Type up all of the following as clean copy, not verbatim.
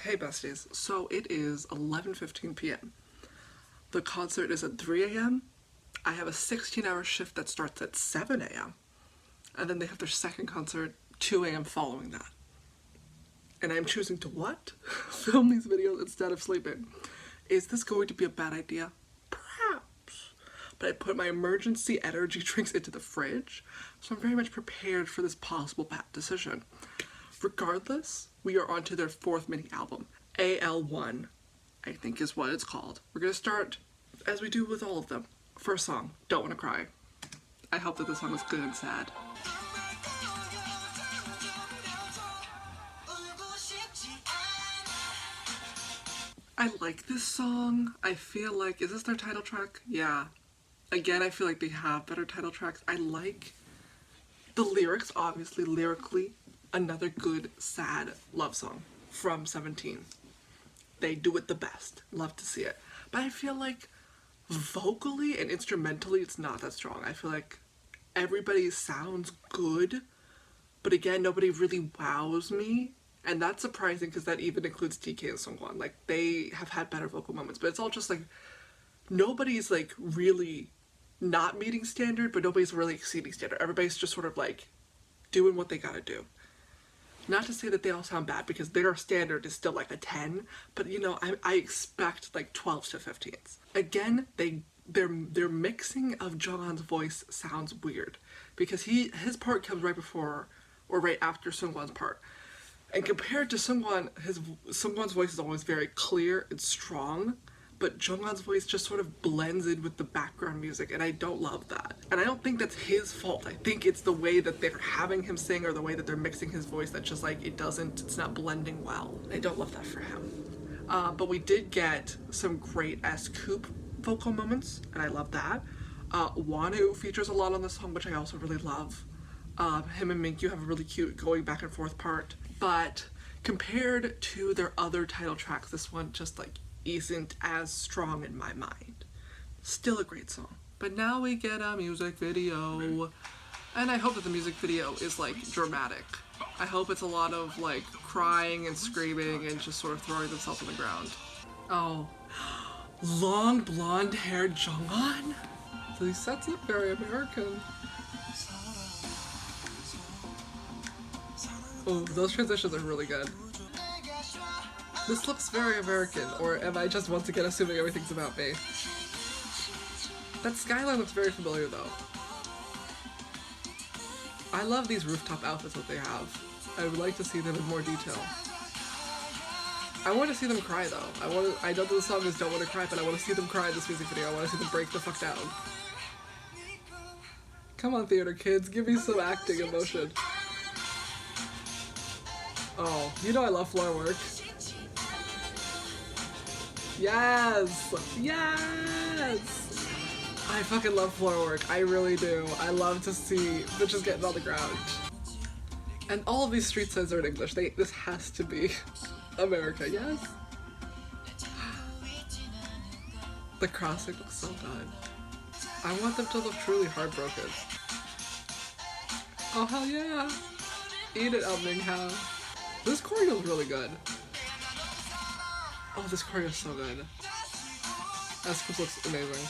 Hey besties, so it is 11:15 p.m. The concert is at 3 a.m. I have a 16-hour shift that starts at 7 a.m. And then they have their second concert 2 a.m. following that. And I'm choosing to what? Film these videos instead of sleeping. Is this going to be a bad idea? Perhaps. But I put my emergency energy drinks into the fridge, so I'm very much prepared for this possible bad decision. Regardless, we are on to their fourth mini album, Al1, I think is what it's called. We're gonna start, as we do with all of them. First song, Don't Wanna Cry. I hope that this song is good and sad. I like this song. I feel like, is this their title track? Yeah. Again, I feel like they have better title tracks. I like the lyrics, obviously, lyrically. Another good, sad love song from 17. They do it the best. Love to see it. But I feel like vocally and instrumentally, it's not that strong. I feel like everybody sounds good, but again, nobody really wows me. And that's surprising because that even includes TK and Seungkwan. Like, they have had better vocal moments, but it's all just like, nobody's like really not meeting standard, but nobody's really exceeding standard. Everybody's just sort of like doing what they gotta do. Not to say that they all sound bad, because their standard is still like a 10, but you know, I expect like 12s to 15s. Again, their mixing of Jonghan's voice sounds weird, because his part comes right before or right after Seungkwan's part. And compared to Seungkwan, Seungkwan's voice is always very clear and strong, but Jonghan's voice just sort of blends in with the background music, and I don't love that. And I don't think that's his fault. I think it's the way that they're having him sing or the way that they're mixing his voice that just like, it's not blending well. I don't love that for him. But we did get some great S-Coupe vocal moments, and I love that. Wonu features a lot on this song, which I also really love. Him and Minkyu have a really cute going back and forth part. But compared to their other title tracks, this one just like isn't as strong in my mind. Still a great song. But now we get a music video. And I hope that the music video is like dramatic. I hope it's a lot of like crying and screaming and just sort of throwing themselves on the ground. Oh, long blonde haired Jonghan? So he sets up very American. Oh, those transitions are really good. This looks very American, or am I just once again assuming everything's about me? That skyline looks very familiar though. I love these rooftop outfits that they have. I would like to see them in more detail. I want to see them cry though. I know the song is Don't Wanna Cry, but I want to see them cry in this music video. I want to see them break the fuck down. Come on, theater kids, give me some acting emotion. Oh, you know I love floor work. Yes! Yes! I fucking love floor work. I really do. I love to see bitches getting on the ground. And all of these street signs are in English. This has to be America, yes? The crossing looks so good. I want them to look truly heartbroken. Oh hell yeah! Eat it, Ming-hao. This choreo is really good. Oh, this choreo is so good. S-Coupe looks amazing.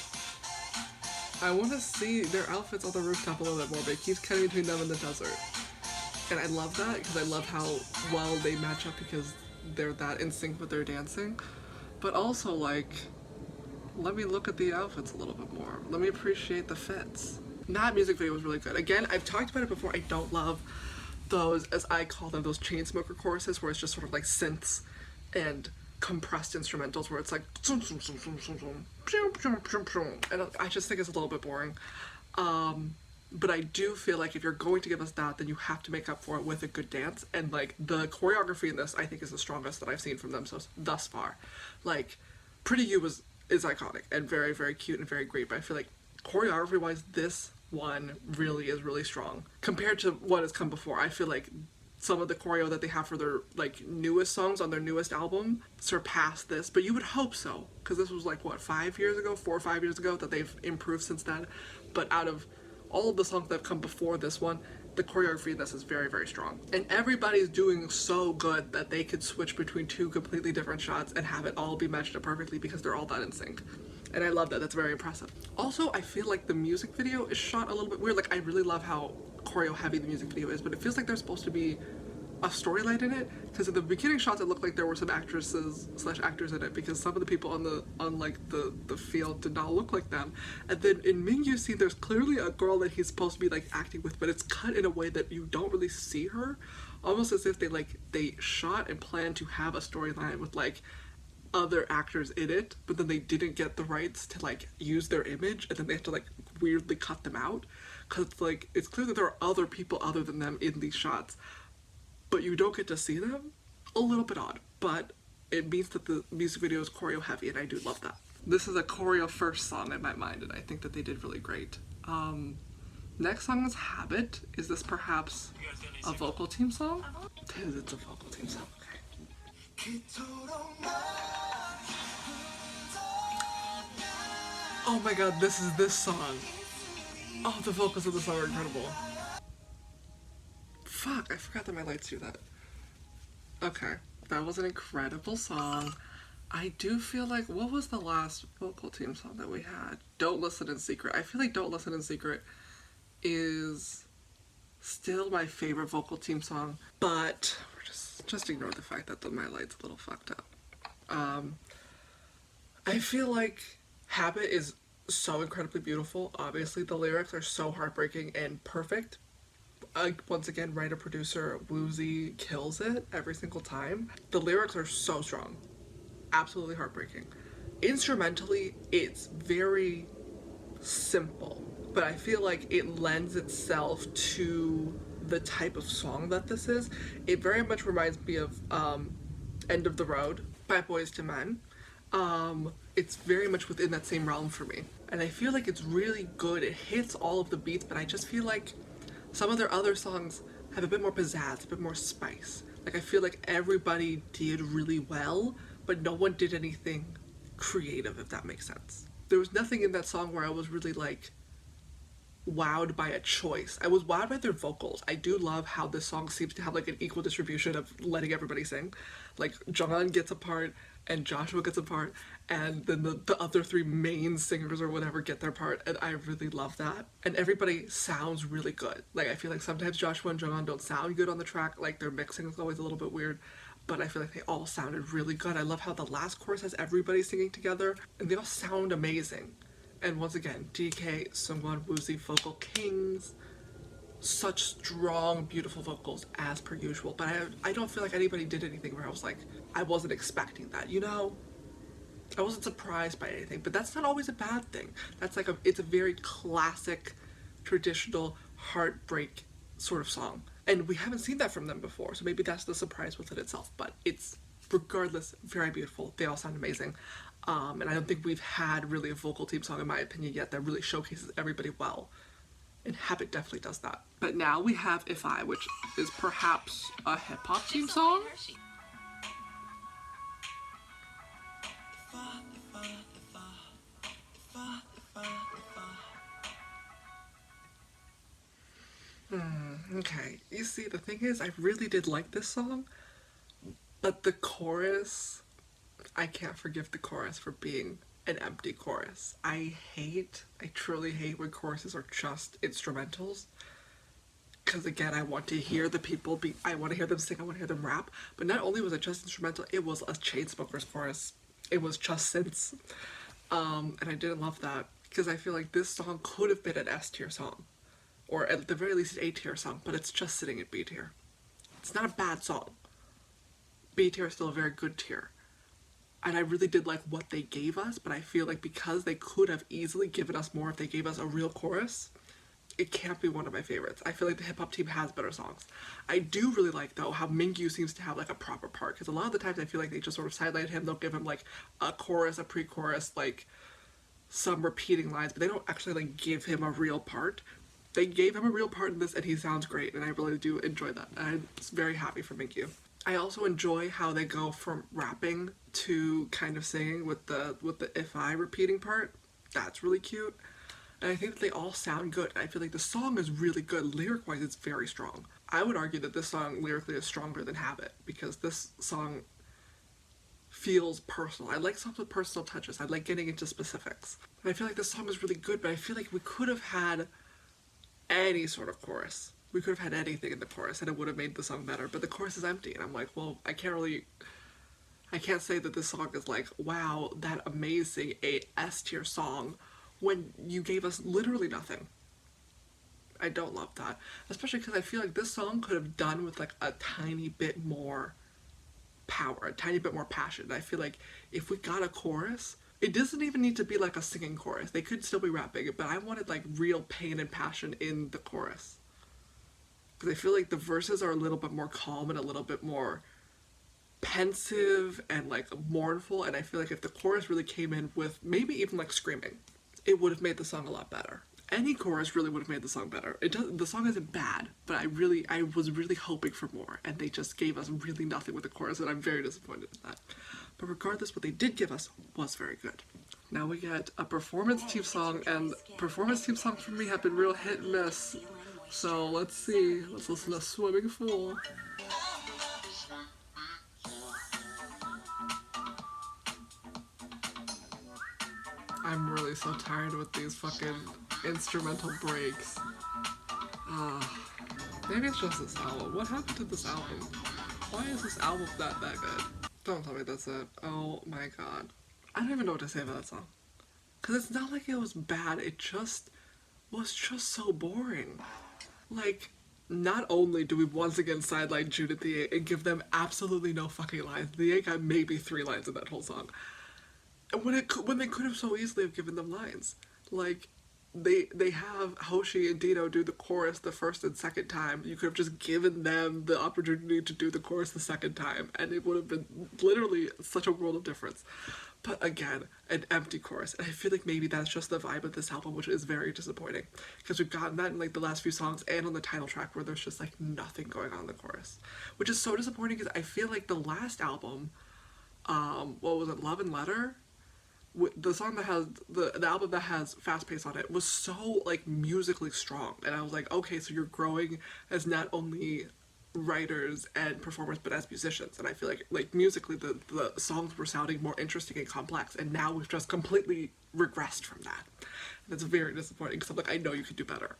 I want to see their outfits on the rooftop a little bit more, but it keeps cutting between them and the desert. And I love that, because I love how well they match up because they're that in sync with their dancing. But also, like, let me look at the outfits a little bit more. Let me appreciate the fits. That music video was really good. Again, I've talked about it before, I don't love those, as I call them, those chain smoker choruses where it's just sort of like synths and compressed instrumentals where it's like and I just think it's a little bit boring. But I do feel like if you're going to give us that, then you have to make up for it with a good dance, and like the choreography in this I think is the strongest that I've seen from them so thus far. Like Pretty You is iconic and very, very cute and very great, but I feel like choreography wise this one really is really strong compared to what has come before. I feel like some of the choreo that they have for their like newest songs on their newest album surpassed this, but you would hope so, because this was like what, 5 years ago, 4 or 5 years ago, that they've improved since then. But out of all of the songs that have come before this one, The choreography in this is very, very strong. And everybody's doing so good that they could switch between two completely different shots and have it all be matched up perfectly because they're all that in sync. And I love that. That's very impressive. Also, I feel like the music video is shot a little bit weird. Like, I really love how choreo heavy the music video is, but it feels like there's supposed to be a storyline in it, because in the beginning shots it looked like there were some actresses slash actors in it, because some of the people on like the field did not look like them. And then in Mingyu's scene there's clearly a girl that he's supposed to be like acting with, but it's cut in a way that you don't really see her, almost as if they shot and planned to have a storyline with like other actors in it, but then they didn't get the rights to like use their image, and then they have to like weirdly cut them out, because like it's clear that there are other people other than them in these shots, but you don't get to see them. A little bit odd, but it means that the music video is choreo heavy, and I do love that. This is a choreo first song in my mind, and I think that they did really great. Next song is Habit. Is this perhaps a vocal team song? It's a vocal team song, okay. Oh my god, this is this song. Oh, the vocals of the song are incredible. Fuck, I forgot that my lights do that. Okay, that was an incredible song. I do feel like, what was the last vocal team song that we had? Don't Listen in Secret. I feel like Don't Listen in Secret is still my favorite vocal team song, but we're just ignore the fact that my light's a little fucked up. I feel like Habit is so incredibly beautiful. Obviously, the lyrics are so heartbreaking and perfect. Once again, writer-producer Woozy kills it every single time. The lyrics are so strong. Absolutely heartbreaking. Instrumentally, it's very simple, but I feel like it lends itself to the type of song that this is. It very much reminds me of End of the Road by Boyz II Men. It's very much within that same realm for me. And I feel like it's really good. It hits all of the beats, but I just feel like some of their other songs have a bit more pizzazz, a bit more spice. Like, I feel like everybody did really well, but no one did anything creative, if that makes sense. There was nothing in that song where I was really like wowed by a choice. I was wowed by their vocals. I do love how this song seems to have like an equal distribution of letting everybody sing. Like, Jonghan gets a part and Joshua gets a part, and then the other three main singers or whatever get their part, and I really love that. And everybody sounds really good. Like, I feel like sometimes Joshua and Jonghan don't sound good on the track, like their mixing is always a little bit weird, but I feel like they all sounded really good. I love how the last chorus has everybody singing together, and they all sound amazing. And once again, DK, Seungwon, Woozy, vocal kings. Such strong, beautiful vocals as per usual, but I don't feel like anybody did anything where I was like, I wasn't expecting that, you know? I wasn't surprised by anything, but that's not always a bad thing. That's like it's a very classic, traditional heartbreak sort of song. And we haven't seen that from them before, so maybe that's the surprise within itself, but it's, regardless, very beautiful. They all sound amazing. And I don't think we've had really a vocal team song, in my opinion, yet that really showcases everybody well. And Habit definitely does that. But now we have If I, which is perhaps a hip-hop team song? Okay. You see, the thing is, I really did like this song, but the chorus, I can't forgive the chorus for being an empty chorus. I truly hate when choruses are just instrumentals. Because again, I want to hear the people I want to hear them sing, I want to hear them rap. But not only was it just instrumental, it was a Chainsmokers chorus. It was just synths. And I didn't love that, because I feel like this song could have been an S tier song. Or at the very least an A tier song, but it's just sitting at B tier. It's not a bad song. B tier is still a very good tier. And I really did like what they gave us, but I feel like because they could have easily given us more if they gave us a real chorus, it can't be one of my favorites. I feel like the hip-hop team has better songs. I do really like, though, how Mingyu seems to have like a proper part, because a lot of the times I feel like they just sort of sidelight him. They'll give him like a chorus, a pre-chorus, like some repeating lines, but they don't actually like give him a real part. They gave him a real part in this, and he sounds great, and I really do enjoy that. And I'm very happy for Mingyu. I also enjoy how they go from rapping to kind of singing with the If I repeating part. That's really cute. And I think that they all sound good. I feel like the song is really good. Lyric-wise, it's very strong. I would argue that this song lyrically is stronger than Habit because this song feels personal. I like songs with personal touches. I like getting into specifics. And I feel like this song is really good, but I feel like we could have had any sort of chorus. We could have had anything in the chorus and it would have made the song better, but the chorus is empty and I'm like, well, I can't say that this song is like, wow, that amazing A S tier song when you gave us literally nothing. I don't love that. Especially because I feel like this song could have done with like a tiny bit more power, a tiny bit more passion. I feel like if we got a chorus, it doesn't even need to be like a singing chorus. They could still be rapping, but I wanted like real pain and passion in the chorus. Because I feel like the verses are a little bit more calm and a little bit more pensive and like mournful, and I feel like if the chorus really came in with maybe even like screaming, it would have made the song a lot better. Any chorus really would have made the song better. The song isn't bad, but I was really hoping for more, and they just gave us really nothing with the chorus, and I'm very disappointed in that. But regardless, what they did give us was very good. Now we get a performance team song, and performance team songs for me have been real hit and miss. So let's see. Let's listen to Swimming Fool. I'm really so tired with these fucking instrumental breaks. Maybe it's just this album. What happened to this album? Why is this album that good? Don't tell me that's it. Oh my god. I don't even know what to say about that song. Because it's not like it was bad, it just was just so boring. Like, not only do we once again sideline June at the 8 and give them absolutely no fucking lines. The 8 got maybe 3 lines in that whole song. When they could have so easily have given them lines. Like, they have Hoshi and Dino do the chorus the first and second time. You could have just given them the opportunity to do the chorus the second time, and it would have been literally such a world of difference. But again, an empty chorus. And I feel like maybe that's just the vibe of this album, which is very disappointing. Because we've gotten that in like the last few songs and on the title track where there's just like nothing going on in the chorus. Which is so disappointing because I feel like the last album, what was it, Love and Letter? The song that has, the album that has Fast Pace on it was so like musically strong. And I was like, okay, so you're growing as not only writers and performers but as musicians, and I feel like musically the songs were sounding more interesting and complex, and now we've just completely regressed from that, and it's very disappointing because I'm like, I know you could do better,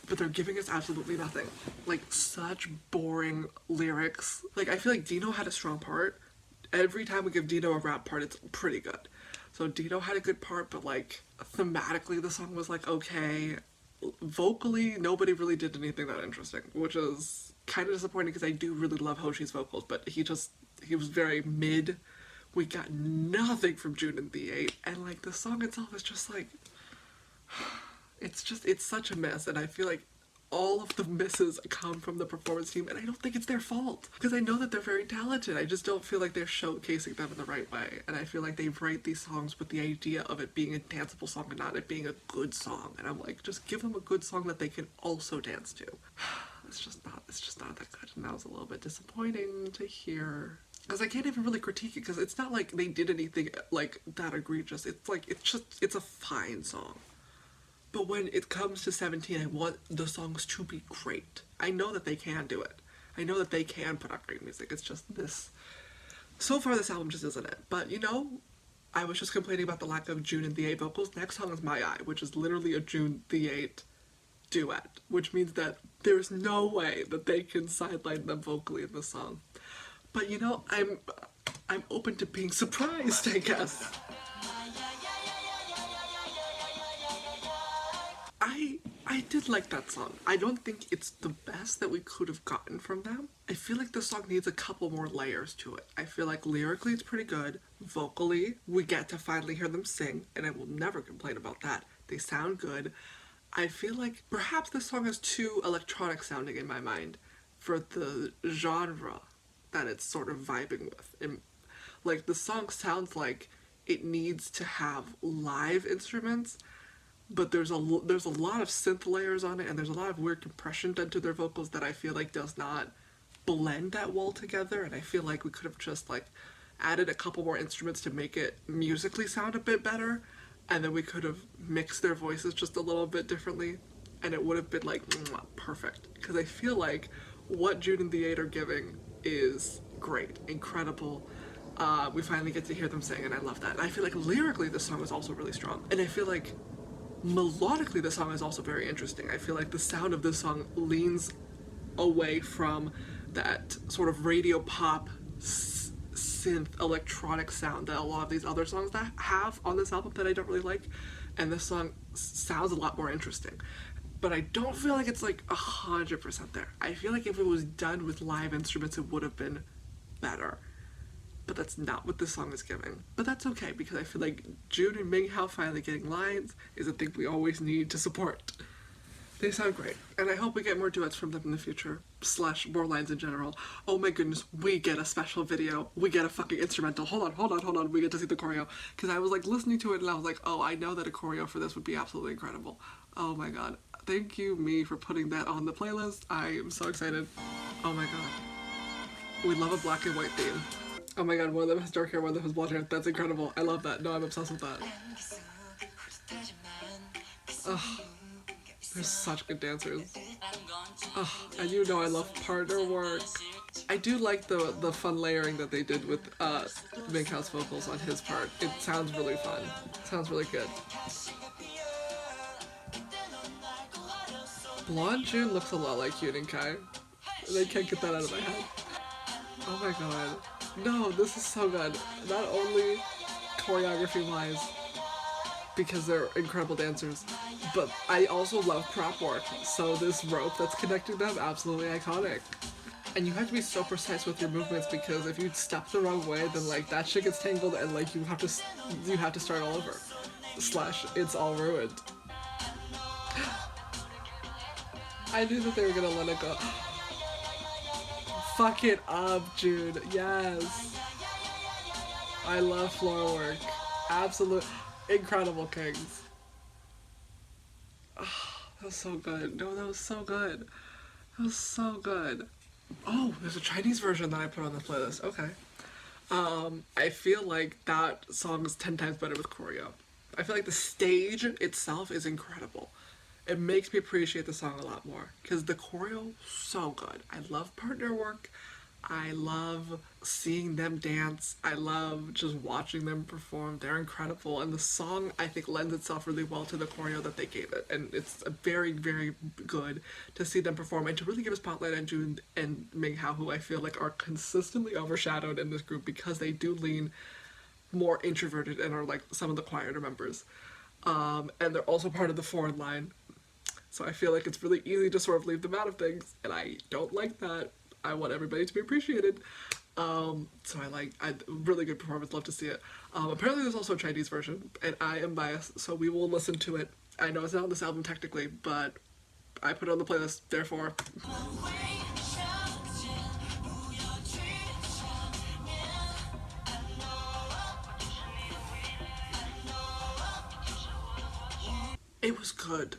but they're giving us absolutely nothing. Like, such boring lyrics. Like, I feel like Dino had a strong part. Every time we give Dino a rap part, it's pretty good. So Dino had a good part, but like thematically the song was like okay. Vocally, nobody really did anything that interesting, which is kind of disappointing because I do really love Hoshi's vocals, but he was very mid. We got nothing from June and the 8, and like the song itself is just like, it's such a mess, and I feel like all of the misses come from the performance team, and I don't think it's their fault because I know that they're very talented. I just don't feel like they're showcasing them in the right way, and I feel like they write these songs with the idea of it being a danceable song and not it being a good song, and I'm like, just give them a good song that they can also dance to. It's just not that good, and that was a little bit disappointing to hear. Because I can't even really critique it because it's not like they did anything like that egregious. It's like, it's a fine song. But when it comes to 17, I want the songs to be great. I know that they can do it. I know that they can put out great music. It's just this. So far, this album just isn't it. But, you know, I was just complaining about the lack of June and the 8 vocals. Next song is My Eye, which is literally a June the 8 duet. Which means that there's no way that they can sideline them vocally in this song. But, you know, I'm open to being surprised, I guess. I did like that song. I don't think it's the best that we could have gotten from them. I feel like the song needs a couple more layers to it. I feel like lyrically it's pretty good. Vocally, we get to finally hear them sing, and I will never complain about that. They sound good. I feel like perhaps this song is too electronic sounding in my mind for the genre that it's sort of vibing with. And, like, the song sounds like it needs to have live instruments, but there's a lot of synth layers on it, and there's a lot of weird compression done to their vocals that I feel like does not blend that well together, and I feel like we could have just like added a couple more instruments to make it musically sound a bit better, and then we could have mixed their voices just a little bit differently, and it would have been like perfect. Because I feel like what Jude and the 8 are giving is great, incredible. We finally get to hear them sing, and I love that. And I feel like lyrically this song is also really strong, and I feel like melodically the song is also very interesting. I feel like the sound of this song leans away from that sort of radio pop synth electronic sound that a lot of these other songs that have on this album that I don't really like, and this song sounds a lot more interesting. But I don't feel like it's like 100% there. I feel like if it was done with live instruments it would have been better. But that's not what this song is giving. But that's okay, because I feel like June and Minghao finally getting lines is a thing we always need to support. They sound great, and I hope we get more duets from them in the future, / more lines in general. Oh my goodness, we get a special video. We get a fucking instrumental. Hold on. We get to see the choreo. Because I was like listening to it and I was like, oh, I know that a choreo for this would be absolutely incredible. Oh my god. Thank you, me, for putting that on the playlist. I am so excited. Oh my god. We love a black and white theme. Oh my god, one of them has dark hair, one of them has blonde hair. That's incredible. I love that. No, I'm obsessed with that. Ugh. They're such good dancers. Ugh. And you know I love partner work. I do like the fun layering that they did with Minghao's vocals on his part. It sounds really fun. It sounds really good. Blonde June looks a lot like Hyun and Kai. And I can't get that out of my head. Oh my god. No, this is so good. Not only choreography-wise, because they're incredible dancers, but I also love prop work. So this rope that's connecting them, absolutely iconic. And you have to be so precise with your movements, because if you step the wrong way, then like that shit gets tangled and like you have to start all over. / it's all ruined. I knew that they were gonna let it go. Fuck it up, Jude. Yes. I love floor work. Absolute incredible kings. Oh, that was so good. No, that was so good. That was so good. Oh, there's a Chinese version that I put on the playlist. Okay. I feel like that song is 10 times better with choreo. I feel like the stage itself is incredible. It makes me appreciate the song a lot more, because the choreo, so good. I love partner work. I love seeing them dance. I love just watching them perform. They're incredible, and the song, I think, lends itself really well to the choreo that they gave it, and it's very, very good to see them perform and to really give a spotlight on June and Minghao, who I feel like are consistently overshadowed in this group because they do lean more introverted and are like some of the quieter members. And they're also part of the foreign line. So I feel like it's really easy to sort of leave them out of things, and I don't like that. I want everybody to be appreciated. So I really good performance, love to see it. Apparently there's also a Chinese version, and I am biased, so we will listen to it. I know it's not on this album technically, but I put it on the playlist, therefore. It was good.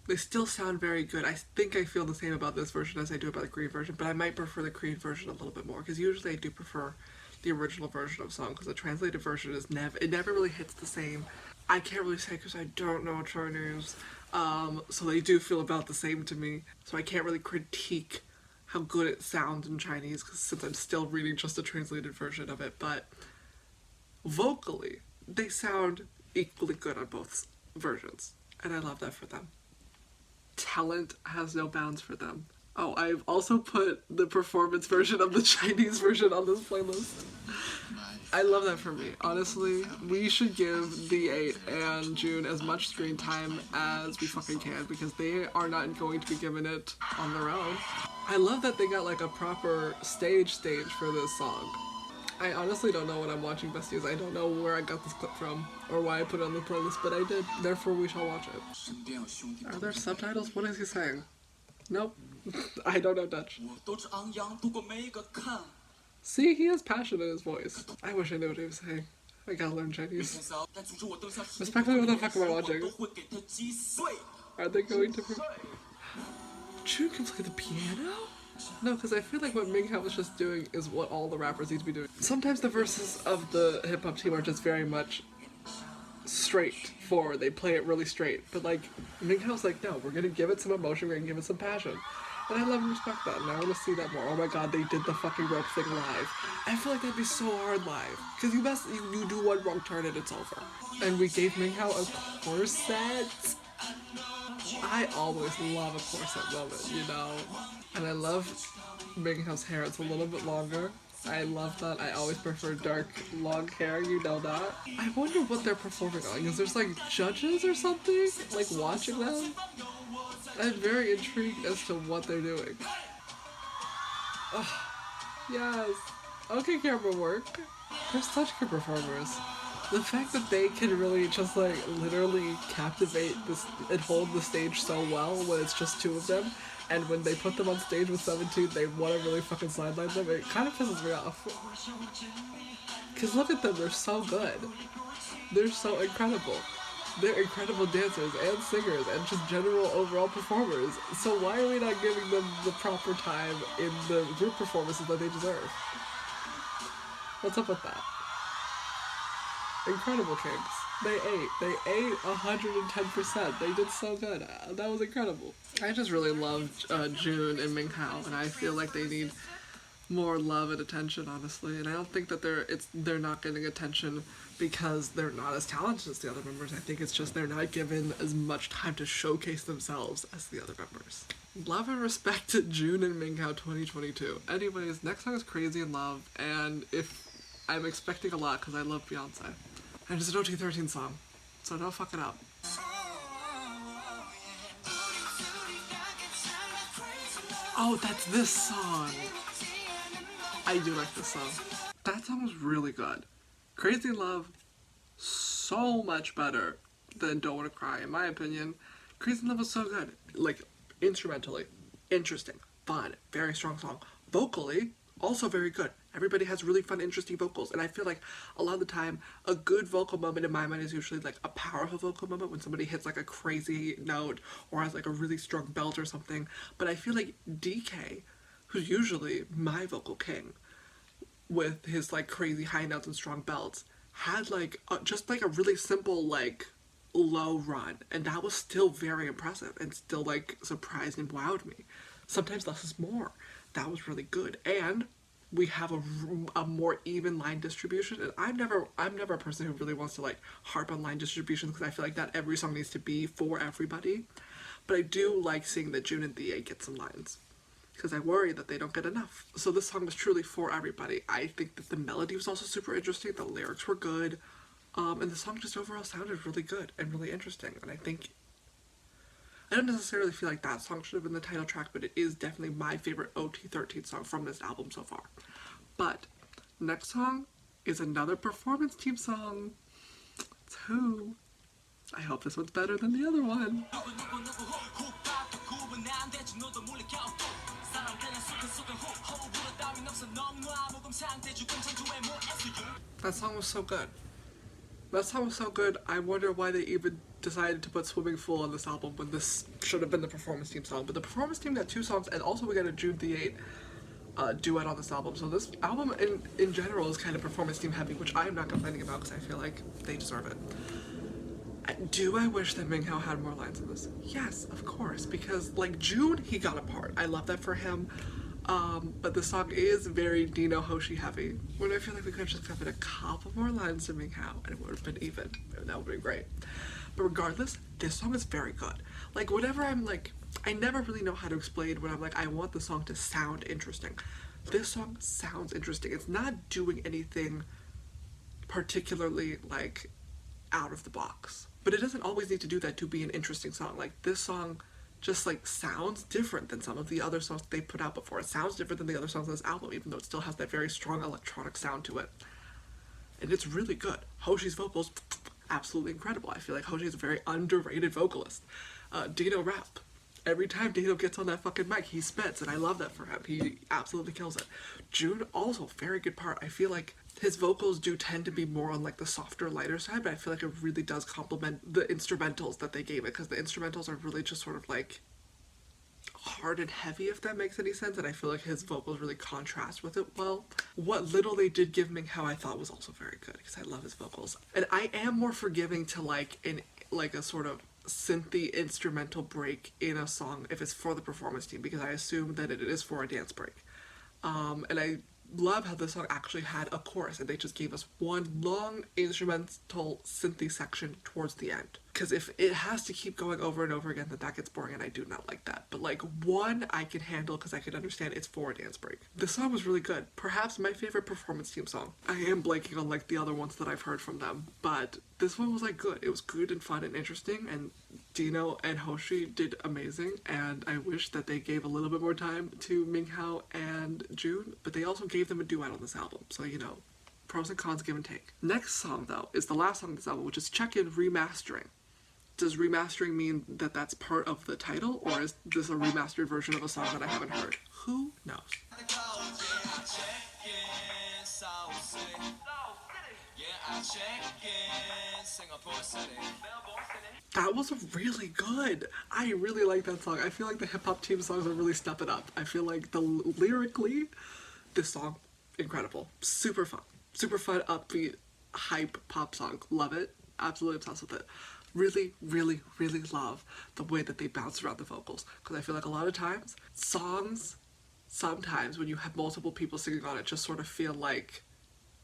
They still sound very good. I think I feel the same about this version as I do about the Korean version, but I might prefer the Korean version a little bit more, because usually I do prefer the original version of a song, because the translated version is never really hits the same. I can't really say because I don't know Chinese, so they do feel about the same to me, so I can't really critique how good it sounds in Chinese, since I'm still reading just the translated version of it, but vocally, they sound equally good on both versions, and I love that for them. Talent has no bounds for them. Oh, I've also put the performance version of the Chinese version on this playlist. I love that for me. Honestly, we should give the 8 and June as much screen time as we fucking can, because they are not going to be given it on their own. I love that they got like a proper stage for this song. I honestly don't know what I'm watching, besties. I don't know where I got this clip from or why I put it on the playlist, but I did. Therefore, we shall watch it. Are there subtitles? What is he saying? Nope. I don't know Dutch. See, he has passion in his voice. I wish I knew what he was saying. I gotta learn Chinese. Respectfully, what the fuck am I watching? Are they going to... June can play the piano? No, because I feel like what Minghao was just doing is what all the rappers need to be doing. Sometimes the verses of the hip-hop team are just very much straight forward. They play it really straight. But like Minghao's like, no, we're gonna give it some emotion, we're gonna give it some passion. And I love and respect that, and I want to see that more. Oh my god, they did the fucking rope thing live. I feel like that'd be so hard live. Because you do one wrong turn and it's over. And we gave Minghao a corset. I always love a corset moment, you know? And I love Minghao's hair. It's a little bit longer. I love that. I always prefer dark, long hair, you know that. I wonder what they're performing on, because there's like judges or something, like watching them. I'm very intrigued as to what they're doing. Oh, yes. Okay, camera work. They're such good performers. The fact that they can really just like literally captivate this and hold the stage so well when it's just two of them, and when they put them on stage with 17, they want to really fucking sideline them. It kind of pisses me off. Cause look at them, they're so good. They're so incredible. They're incredible dancers and singers and just general overall performers. So why are we not giving them the proper time in the group performances that they deserve? What's up with that? Incredible Kings. They ate 110%. They did so good. That was incredible. I just really loved June and Minghao, and I feel like they need more love and attention, honestly. And I don't think that they're not getting attention because they're not as talented as the other members. I think it's just they're not given as much time to showcase themselves as the other members. Love and respect to June and Minghao 2022. Anyways, next song is Crazy in Love, and if I'm expecting a lot because I love Beyonce. And it's an OT13 song, so don't fuck it up. Oh, that's this song! I do like this song. That song was really good. Crazy in Love, so much better than Don't Wanna Cry, in my opinion. Crazy in Love was so good. Like, instrumentally, interesting, fun, very strong song. Vocally, also very good. Everybody has really fun, interesting vocals, and I feel like a lot of the time, a good vocal moment in my mind is usually like a powerful vocal moment when somebody hits like a crazy note or has like a really strong belt or something. But I feel like DK, who's usually my vocal king, with his like crazy high notes and strong belts, had like just like a really simple like low run, and that was still very impressive and still like surprised and wowed me. Sometimes less is more. That was really good, and we have a more even line distribution. And I'm never a person who really wants to like harp on line distribution because I feel like not every song needs to be for everybody. But I do like seeing that June and The get some lines because I worry that they don't get enough. So this song was truly for everybody. I think that the melody was also super interesting. The lyrics were good, and the song just overall sounded really good and really interesting. And I don't necessarily feel like that song should have been the title track, but it is definitely my favorite OT13 song from this album so far. But next song is another performance team song. It's Who. I hope this one's better than the other one. That song was so good. That song was so good, I wonder why they even decided to put Swimming Pool on this album when this should have been the performance team song. But the performance team got 2 songs, and also we got a June The duet on this album. So this album in general is kind of performance team heavy, which I'm not complaining about because I feel like they deserve it. Do I wish that Minghao had more lines in this? Yes, of course, because like June, he got a part. I love that for him. But the song is very Dino Hoshi heavy, when I feel like we could have just given a couple more lines to Minghao and it would have been even. That would have been great. But regardless, this song is very good. Like, whenever I'm like, I never really know how to explain when I'm like, I want the song to sound interesting. This song sounds interesting. It's not doing anything particularly like out of the box. But it doesn't always need to do that to be an interesting song. Like, this song just like sounds different than some of the other songs they put out before. It sounds different than the other songs on this album, even though it still has that very strong electronic sound to it. And it's really good. Hoshi's vocals, absolutely incredible. I feel like Hoshi is a very underrated vocalist. Dino rap. Every time Dino gets on that fucking mic, he spits, and I love that for him. He absolutely kills it. June, also, very good part. I feel like his vocals do tend to be more on like the softer, lighter side, but I feel like it really does complement the instrumentals that they gave it, because the instrumentals are really just sort of like hard and heavy, if that makes any sense, and I feel like his vocals really contrast with it well. What little they did give Ming Hao I thought was also very good, because I love his vocals. And I am more forgiving to like a sort of synthy instrumental break in a song if it's for the performance team, because I assume that it is for a dance break. And I love how this song actually had a chorus and they just gave us one long instrumental synthy section towards the end. Because if it has to keep going over and over again, then that gets boring and I do not like that. But like one I can handle because I can understand it's for a dance break. This song was really good. Perhaps my favorite performance team song. I am blanking on like the other ones that I've heard from them, but this one was like good. It was good and fun and interesting, and Dino and Hoshi did amazing, and I wish that they gave a little bit more time to Ming Hao and June, but they also gave them a duet on this album, so you know, pros and cons, give and take. Next song though is the last song of this album, which is Check-In Remastering. Does remastering mean that that's part of the title, or is this a remastered version of a song that I haven't heard? Who knows? That was really good. I really like that song. I feel like the hip hop team songs are really stepping up. I feel like lyrically, this song, incredible. Super fun, upbeat, hype pop song. Love it. Absolutely obsessed with it. Really, really, really love the way that they bounce around the vocals, because I feel like a lot of times songs, sometimes when you have multiple people singing on it, just sort of feel like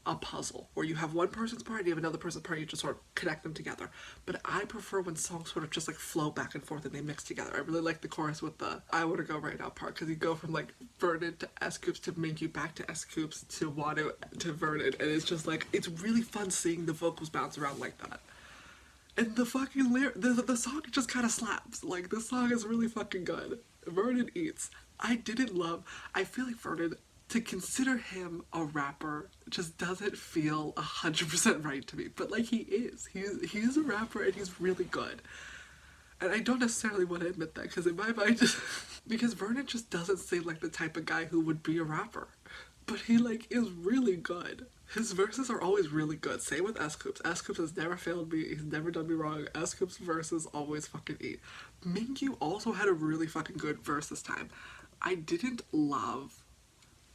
a puzzle where you have one person's part and you have another person's part, you just sort of connect them together. But I prefer when songs sort of just like flow back and forth and they mix together. I really like the chorus with the I Wanna Go Right Now part, because you go from like Vernon to S-Coops to Mingyu back to S-Coops to Wano to Vernon, and it's just like, it's really fun seeing the vocals bounce around like that. And the fucking the song just kind of slaps. Like, this song is really fucking good. Vernon eats. I feel like Vernon, to consider him a rapper just doesn't feel 100% right to me. But like, he is. He's a rapper and he's really good. And I don't necessarily want to admit that, because in my mind, because Vernon just doesn't seem like the type of guy who would be a rapper. But he like is really good. His verses are always really good. Same with S-Coops. S-Coops has never failed me. He's never done me wrong. S-Coops verses always fucking eat. Mingyu also had a really fucking good verse this time. I didn't love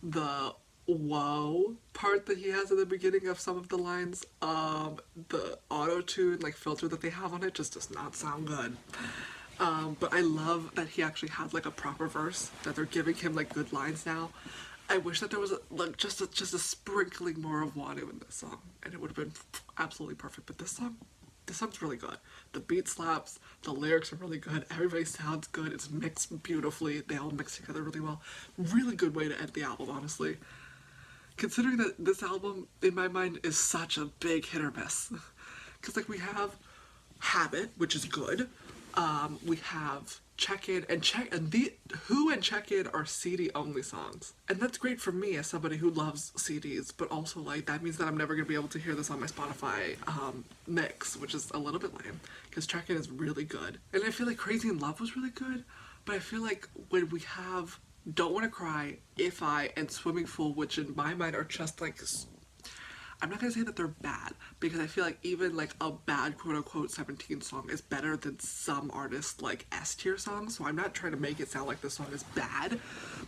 the whoa part that he has at the beginning of some of the lines. The auto-tune like filter that they have on it just does not sound good. But I love that he actually had like a proper verse, that they're giving him like good lines now. I wish that there was just a sprinkling more of Wano in this song, and it would have been absolutely perfect. But this song's really good. The beat slaps, the lyrics are really good, everybody sounds good, it's mixed beautifully, they all mix together really well. Really good way to end the album, honestly. Considering that this album, in my mind, is such a big hit or miss. Because like, we have Habit, which is good. We have Check-In, and Who and Check-In are CD only songs. And that's great for me as somebody who loves CDs, but also like, that means that I'm never gonna be able to hear this on my Spotify mix, which is a little bit lame, because Check-In is really good. And I feel like Crazy in Love was really good, but I feel like when we have Don't Wanna Cry, If I, and Swimming Pool, which in my mind are just like, I'm not gonna say that they're bad, because I feel like even like a bad quote-unquote 17 song is better than some artists like S-tier songs, so I'm not trying to make it sound like this song is bad,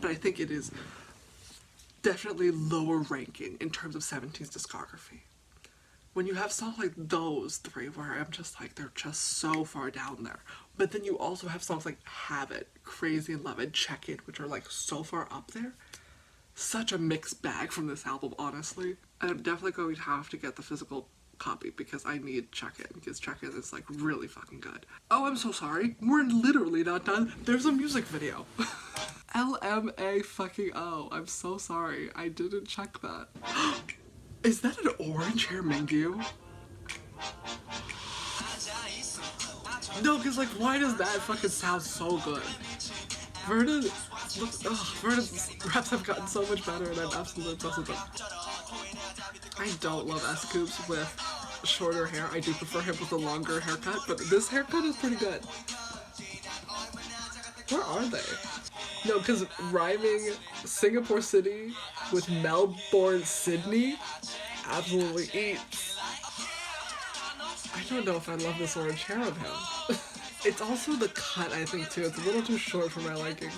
but I think it is definitely lower ranking in terms of 17's discography. When you have songs like those three where I'm just like, they're just so far down there, but then you also have songs like Habit, Crazy in Love, and Check-In, which are like so far up there. Such a mixed bag from this album, honestly. And I'm definitely going to have to get the physical copy, because I need Check-In, because Check-In is like really fucking good. Oh, I'm so sorry. We're literally not done. There's a music video. LMA fucking O. I'm so sorry. I didn't check that. Is that an orange hair Mingyu? No, because like, why does that fucking sound so good? Vernon's raps have gotten so much better, and I'm absolutely obsessed with them. I don't love S-Coops with shorter hair. I do prefer him with a longer haircut, but this haircut is pretty good. Where are they? No, because rhyming Singapore City with Melbourne, Sydney absolutely eats. I don't know if I love this orange hair of him. It's also the cut, I think, too. It's a little too short for my liking.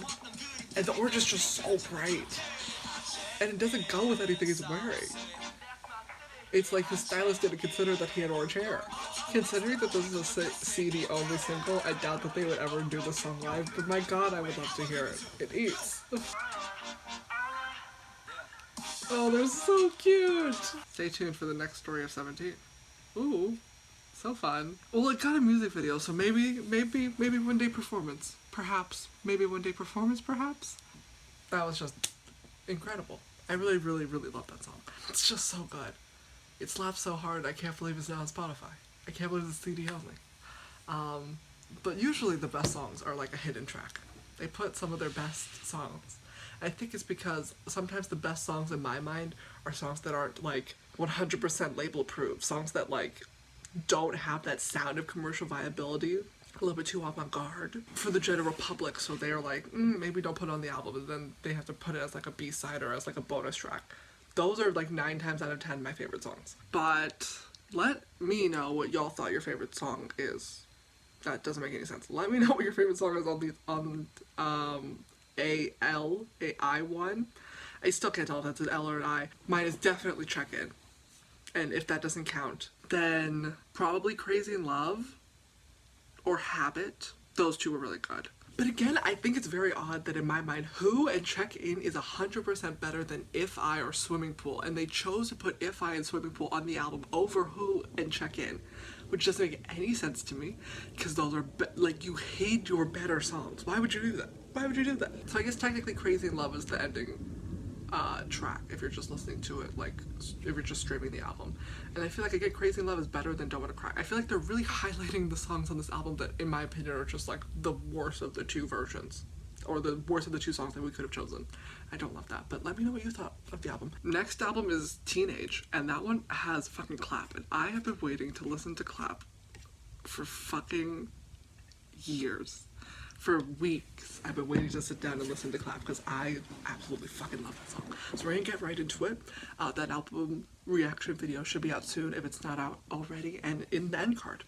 And the orange is just so bright. And it doesn't go with anything he's wearing. It's like the stylist didn't consider that he had orange hair. Considering that this is a CD only single, I doubt that they would ever do the song live, but my god, I would love to hear it. It eats. Oh, they're so cute! Stay tuned for the next story of 17. Ooh, so fun. Well, it got a music video, so maybe one day performance. Perhaps. Maybe one day performance, perhaps? That was just incredible. I really, really, really love that song. It's just so good. It slaps so hard, I can't believe it's not on Spotify. I can't believe it's CD only. But usually the best songs are like a hidden track. They put some of their best songs. I think it's because sometimes the best songs in my mind are songs that aren't like 100% label approved. Songs that like don't have that sound of commercial viability. A little bit too avant-garde for the general public, so they're like, maybe don't put it on the album, and then they have to put it as like a B-side or as like a bonus track. Those are like 9 times out of 10 my favorite songs. But let me know what y'all thought your favorite song is. That doesn't make any sense. Let me know what your favorite song is on Al1. I still can't tell if that's an L or an I. Mine is definitely Check In. And if that doesn't count, then probably Crazy in Love or Habit. Those two were really good. But again, I think it's very odd that in my mind, Who and Check In is 100% better than If I or Swimming Pool, and they chose to put If I and Swimming Pool on the album over Who and Check In, which doesn't make any sense to me, because those are, like, you hate your better songs. Why would you do that? Why would you do that? So I guess technically Crazy in Love is the ending track if you're just listening to it, like if you're just streaming the album. And I feel like again Crazy in Love is better than Don't Wanna Cry. I feel like they're really highlighting the songs on this album that in my opinion are just like the worst of the two versions, or the worst of the two songs that we could have chosen. I don't love that, but let me know what you thought of the album. Next album is Teenage, and that one has fucking Clap, and I have been waiting to listen to Clap for fucking years. For weeks, I've been waiting to sit down and listen to Clap because I absolutely fucking love that song. So we're gonna get right into it. That album reaction video should be out soon if it's not out already, and in the end card.